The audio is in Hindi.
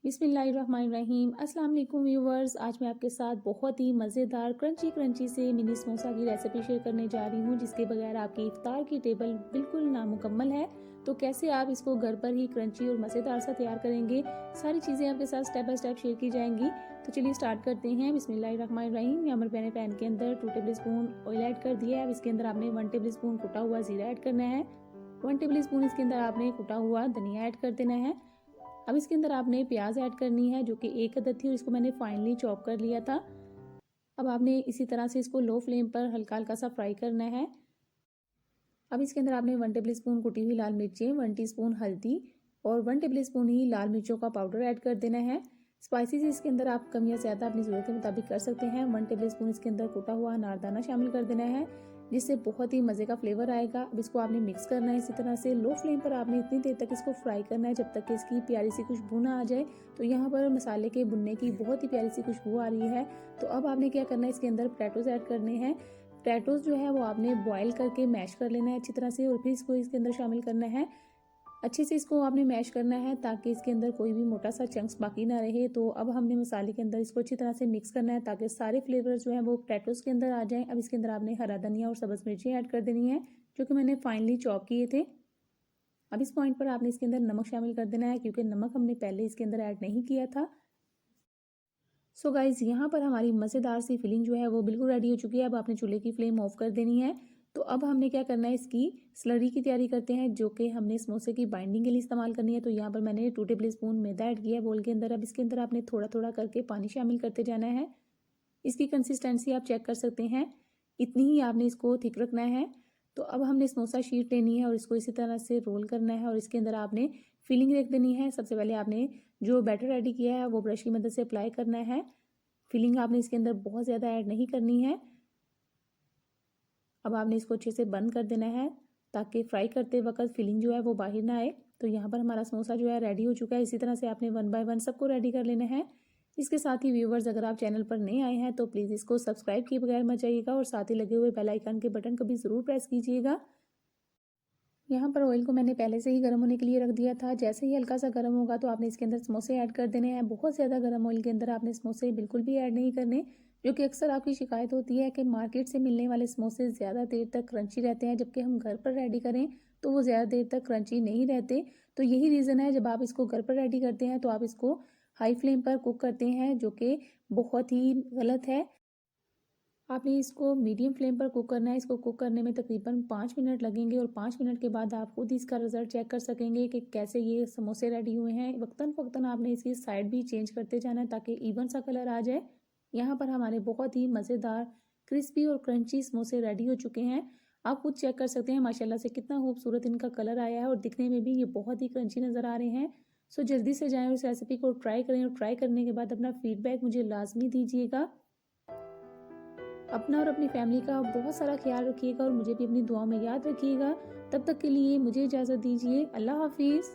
बिस्मिल्लाहिर्रहमानिर्रहीम। अस्सलाम वालेकुम व्यूवर्स, आज मैं आपके साथ बहुत ही मज़ेदार क्रंची से मिनी समोसा की रेसिपी शेयर करने जा रही हूँ, जिसके बगैर आपकी इफ्तार की टेबल बिल्कुल नामुकम्मल है। तो कैसे आप इसको घर पर ही क्रंची और मज़ेदार सा तैयार करेंगे, सारी चीज़ें आपके साथ स्टेप बाय स्टेप शेयर की जाएंगी। तो चलिए स्टार्ट करते हैं। बिस्मिल्लाहिर्रहमानिर्रहीम। यहाँ पर मैंने पैन के अंदर 2 टेबल स्पून ऑयल ऐड कर दिया है। अब इसके अंदर आपने 1 टेबल स्पून कुटा हुआ ज़ीरा ऐड करना है। 1 टेबल स्पून इसके अंदर आपने कुटा हुआ धनिया ऐड कर देना है। अब इसके अंदर आपने प्याज ऐड करनी है, जो कि 1 अदद थी और इसको मैंने फाइनली चॉप कर लिया था। अब आपने इसी तरह से इसको लो फ्लेम पर हल्का हल्का सा फ्राई करना है। अब इसके अंदर आपने 1 टेबल स्पून कुटी हुई लाल मिर्चें, 1 टीस्पून हल्दी और 1 टेबल स्पून ही लाल मिर्चों का पाउडर ऐड कर देना है। स्पाइसेस इसके अंदर आप कम या ज़्यादा अपनी ज़रूरत के मुताबिक कर सकते हैं। 1 टेबल स्पून इसके अंदर कुटा हुआ अनारदाना शामिल कर देना है, जिससे बहुत ही मज़े का फ्लेवर आएगा। अब इसको आपने मिक्स करना है इसी तरह से। लो फ्लेम पर आपने इतनी देर तक इसको फ्राई करना है जब तक कि इसकी प्यारी सी खुशबू ना आ जाए। तो यहाँ पर मसाले के भुनने की बहुत ही प्यारी सी खुशबू आ रही है। तो अब आपने क्या करना है, इसके अंदर पोटैटोज ऐड करने हैं। पोटैटोज जो है वो आपने बॉयल करके मैश कर लेना है अच्छी तरह से और फिर इसको इसके अंदर शामिल करना है। अच्छे से इसको आपने मैश करना है ताकि इसके अंदर कोई भी मोटा सा चंक्स बाकी ना रहे। तो अब हमने मसाले के अंदर इसको अच्छी तरह से मिक्स करना है ताकि सारे फ्लेवर्स जो है वो पोटैटोज के अंदर आ जाएं। अब इसके अंदर आपने हरा धनिया और सब्ज़ मिर्ची ऐड कर देनी है, जो कि मैंने फाइनली चॉप किए थे। अब इस पॉइंट पर आपने इसके अंदर नमक शामिल कर देना है, क्योंकि नमक हमने पहले इसके अंदर ऐड नहीं किया था। सो गाइज, यहाँ पर हमारी मज़ेदार सी फिलिंग जो है वो बिल्कुल रेडी हो चुकी है। अब आपने चूल्हे की फ्लेम ऑफ कर देनी है। तो अब हमने क्या करना है, इसकी स्लरी की तैयारी करते हैं, जो कि हमने समोसे की बाइंडिंग के लिए इस्तेमाल करनी है। तो यहाँ पर मैंने 2 टेबल स्पून मैदा ऐड किया है बोल के अंदर। अब इसके अंदर आपने थोड़ा थोड़ा करके पानी शामिल करते जाना है। इसकी कंसिस्टेंसी आप चेक कर सकते हैं, इतनी ही आपने इसको थिक रखना है। तो अब हमने समोसा शीट लेनी है और इसको इसी तरह से रोल करना है और इसके अंदर आपने फिलिंग रख देनी है। सबसे पहले आपने जो बैटर रेडी किया है वो ब्रश की मदद से अप्लाई करना है। फिलिंग आपने इसके अंदर बहुत ज़्यादा ऐड नहीं करनी है। अब आपने इसको अच्छे से बंद कर देना है ताकि फ्राई करते वक्त फिलिंग जो है वो बाहर ना आए। तो यहाँ पर हमारा समोसा जो है रेडी हो चुका है। इसी तरह से आपने 1 बाय 1 सबको रेडी कर लेना है। इसके साथ ही व्यूवर्स, अगर आप चैनल पर नए आए हैं तो प्लीज़ इसको सब्सक्राइब किए बगैर मत जाइएगा और साथ ही लगे हुए बेल आइकन के बटन को भी ज़रूर प्रेस कीजिएगा। यहाँ पर ऑयल को मैंने पहले से ही गर्म होने के लिए रख दिया था। जैसे ही हल्का सा गर्म होगा तो आपने इसके अंदर समोसे ऐड कर देने हैं। बहुत ज़्यादा गर्म ऑयल के अंदर आपने समोसे बिल्कुल भी ऐड नहीं करने, जो कि अक्सर आपकी शिकायत होती है कि मार्केट से मिलने वाले समोसे ज़्यादा देर तक क्रंची रहते हैं, जबकि हम घर पर रेडी करें तो वो ज़्यादा देर तक क्रंची नहीं रहते। तो यही रीज़न है, जब आप इसको घर पर रेडी करते हैं तो आप इसको हाई फ्लेम पर कुक करते हैं, जो कि बहुत ही गलत है। आपने इसको मीडियम फ्लेम पर कुक करना है। इसको कुक करने में तकरीबन 5 मिनट लगेंगे और 5 मिनट के बाद आप खुद इसका रिजल्ट चेक कर सकेंगे कि कैसे ये समोसे रेडी हुए हैं। वक्तन फ़वक्तन आपने इसकी साइड भी चेंज करते जाना है ताकि इवन सा कलर आ जाए। यहाँ पर हमारे बहुत ही मज़ेदार क्रिस्पी और क्रंची समोसे रेडी हो चुके हैं। आप खुद चेक कर सकते हैं माशाल्लाह से कितना खूबसूरत इनका कलर आया है और दिखने में भी ये बहुत ही क्रंची नज़र आ रहे हैं। सो जल्दी से जाएँ और इस रेसिपी को ट्राई करें और ट्राई करने के बाद अपना फीडबैक मुझे लाजमी दीजिएगा। अपना और अपनी फैमिली का बहुत सारा ख्याल रखिएगा और मुझे भी अपनी दुआ में याद रखिएगा। तब तक के लिए मुझे इजाज़त दीजिए। अल्लाह हाफिज़।